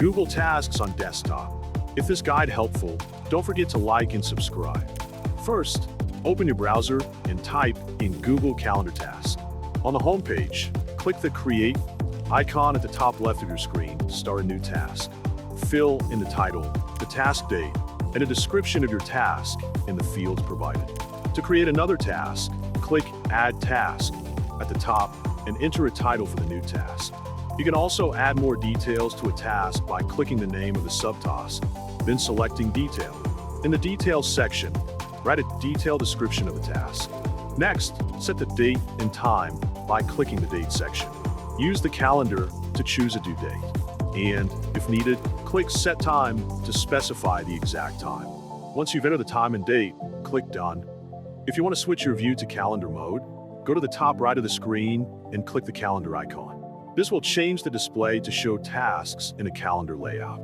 Google Tasks on desktop. If this guide helpful, don't forget to like and subscribe. First, open your browser and type in Google Calendar Task. On the home page, click the Create icon at the top left of your screen to start a new task. Fill in the title, the task date, and a description of your task in the fields provided. To create another task, click Add Task at the top and enter a title for the new task. You can also add more details to a task by clicking the name of the subtask, then selecting Detail. In the Details section, write a detailed description of the task. Next, set the date and time by clicking the Date section. Use the calendar to choose a due date. And, if needed, click Set Time to specify the exact time. Once you've entered the time and date, click Done. If you want to switch your view to calendar mode, go to the top right of the screen and click the calendar icon. This will change the display to show tasks in a calendar layout.